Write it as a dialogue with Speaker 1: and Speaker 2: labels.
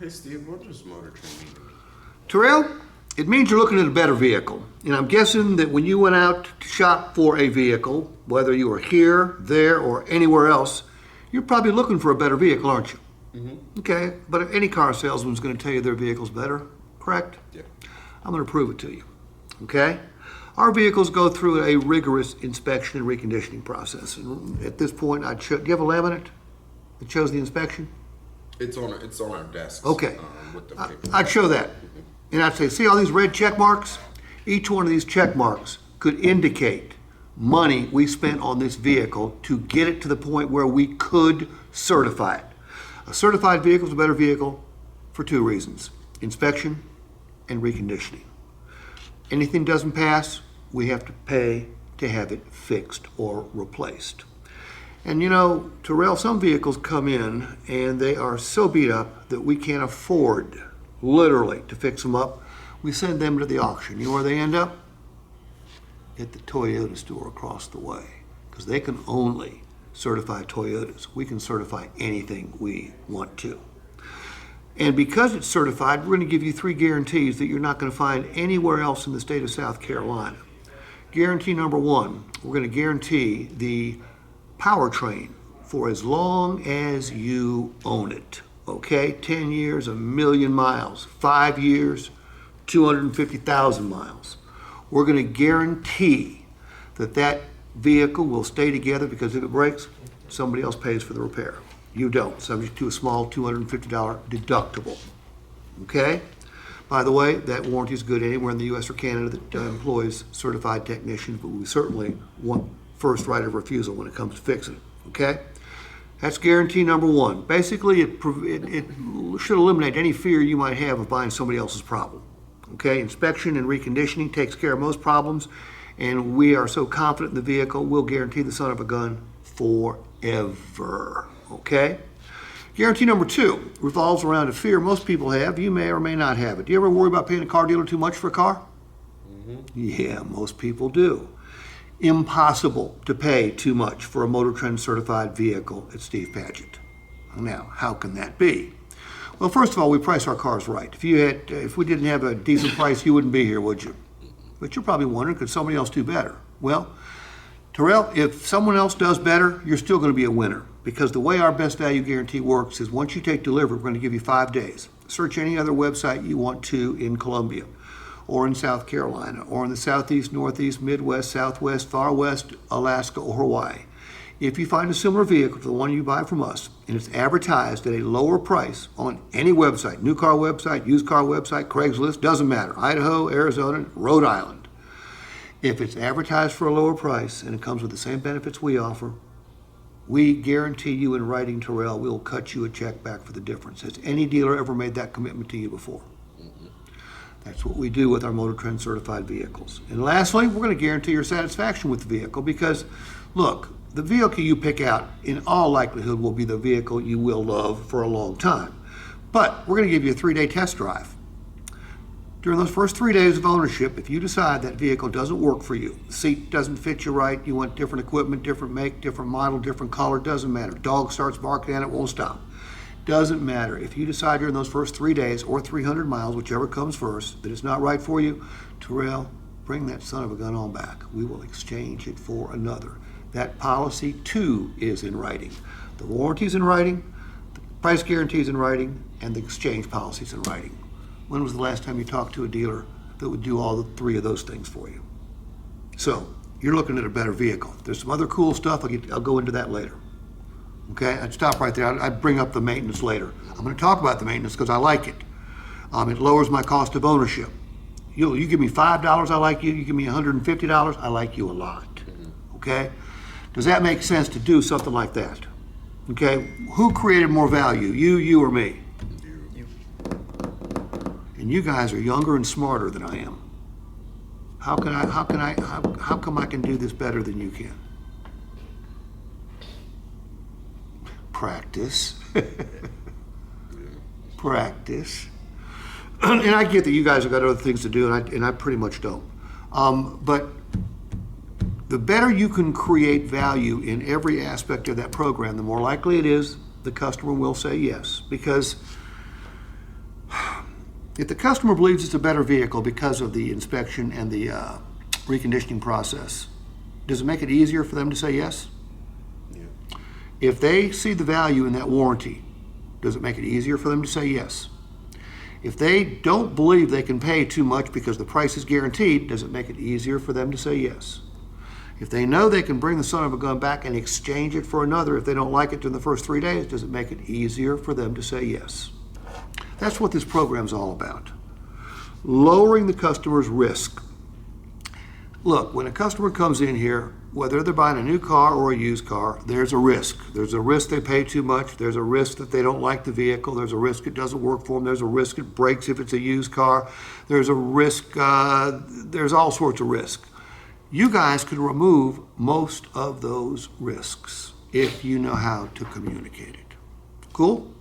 Speaker 1: Hey Steve, what does MotorTrend mean?
Speaker 2: Terrell, it means you're looking at a better vehicle. And I'm guessing that when you went out to shop for a vehicle, whether you were here, there, or anywhere else, you're probably looking for a better vehicle, aren't you? Mm-hmm. Okay, but any car salesman's going to tell you their vehicle's better, correct?
Speaker 1: Yeah.
Speaker 2: I'm going to prove it to you, okay? Our vehicles go through a rigorous inspection and reconditioning process. And at this point, do you have a laminate that shows the inspection?
Speaker 1: It's on our desks.
Speaker 2: Okay.
Speaker 1: With the paper.
Speaker 2: I'd show that. And I'd say, see all these red check marks? Each one of these check marks could indicate money we spent on this vehicle to get it to the point where we could certify it. A certified vehicle is a better vehicle for two reasons: inspection and reconditioning. Anything doesn't pass, we have to pay to have it fixed or replaced. And you know, Terrell, some vehicles come in and they are so beat up that we can't afford, literally, to fix them up. We send them to the auction. You know where they end up? At the Toyota store across the way, because they can only certify Toyotas. We can certify anything we want to. And because it's certified, we're going to give you 3 guarantees that you're not going to find anywhere else in the state of South Carolina. Guarantee number 1, we're going to guarantee the powertrain for as long as you own it. Okay, 10 years, 1,000,000 miles, 5 years, 250,000 miles. We're going to guarantee that that vehicle will stay together, because if it breaks, somebody else pays for the repair. You don't, subject to a small $250 deductible. Okay? By the way, that warranty is good anywhere in the U.S. or Canada that employs certified technicians, but we certainly want first right of refusal when it comes to fixing it. Okay? That's guarantee number 1. Basically, it should eliminate any fear you might have of buying somebody else's problem. Okay? Inspection and reconditioning takes care of most problems, and we are so confident in the vehicle, we'll guarantee the son of a gun forever. Okay? Guarantee number 2 revolves around a fear most people have. You may or may not have it. Do you ever worry about paying a car dealer too much for a car? Mm-hmm. Yeah, most people do. Impossible to pay too much for a MotorTrend certified vehicle at Steve Padgett. Now, how can that be? Well, first of all, we price our cars right. If we didn't have a decent price, you wouldn't be here, would you? But you're probably wondering, could somebody else do better? Well, Terrell, if someone else does better, you're still going to be a winner, because the way our best value guarantee works is once you take delivery, we're going to give you 5 days. Search any other website you want to in Columbia, or in South Carolina, or in the Southeast, Northeast, Midwest, Southwest, Far West, Alaska, or Hawaii. If you find a similar vehicle to the one you buy from us, and it's advertised at a lower price on any website, new car website, used car website, Craigslist, doesn't matter, Idaho, Arizona, Rhode Island. If it's advertised for a lower price and it comes with the same benefits we offer, we guarantee you in writing, Terrell, we'll cut you a check back for the difference. Has any dealer ever made that commitment to you before? That's what we do with our MotorTrend certified vehicles. And lastly, we're going to guarantee your satisfaction with the vehicle, because, look, the vehicle you pick out in all likelihood will be the vehicle you will love for a long time. But we're going to give you a 3-day test drive. During those first 3 days of ownership, if you decide that vehicle doesn't work for you, the seat doesn't fit you right, you want different equipment, different make, different model, different color, doesn't matter. Dog starts barking and it won't stop. Doesn't matter. If you decide during those first 3 days or 300 miles, whichever comes first, that it's not right for you, Terrell, bring that son of a gun on back. We will exchange it for another. That policy too is in writing. The warranty's in writing, the price guarantee's in writing, and the exchange policy's in writing. When was the last time you talked to a dealer that would do all 3 of those things for you? So, you're looking at a better vehicle. There's some other cool stuff, I'll go into that later. Okay, I'd stop right there. I'd bring up the maintenance later. I'm going to talk about the maintenance because I like it. It lowers my cost of ownership. You give me $5, I like you. You give me $150, I like you a lot. Okay? Does that make sense to do something like that? Okay? Who created more value, you or me?
Speaker 1: You.
Speaker 2: And you guys are younger and smarter than I am. How come I can do this better than you can? Practice. Practice. And I get that you guys have got other things to do, and I pretty much don't. But the better you can create value in every aspect of that program, the more likely it is the customer will say yes. Because If the customer believes it's a better vehicle because of the inspection and the reconditioning process, does it make it easier for them to say yes?
Speaker 1: Yeah.
Speaker 2: If they see the value in that warranty, does it make it easier for them to say yes? If they don't believe they can pay too much because the price is guaranteed, does it make it easier for them to say yes? If they know they can bring the son of a gun back and exchange it for another if they don't like it in the first 3 days, does it make it easier for them to say yes? That's what this program's all about. Lowering the customer's risk. Look, when a customer comes in here, whether they're buying a new car or a used car, there's a risk. There's a risk they pay too much. There's a risk that they don't like the vehicle. There's a risk it doesn't work for them. There's a risk it breaks if it's a used car. There's a risk, there's all sorts of risk. You guys can remove most of those risks if you know how to communicate it. Cool?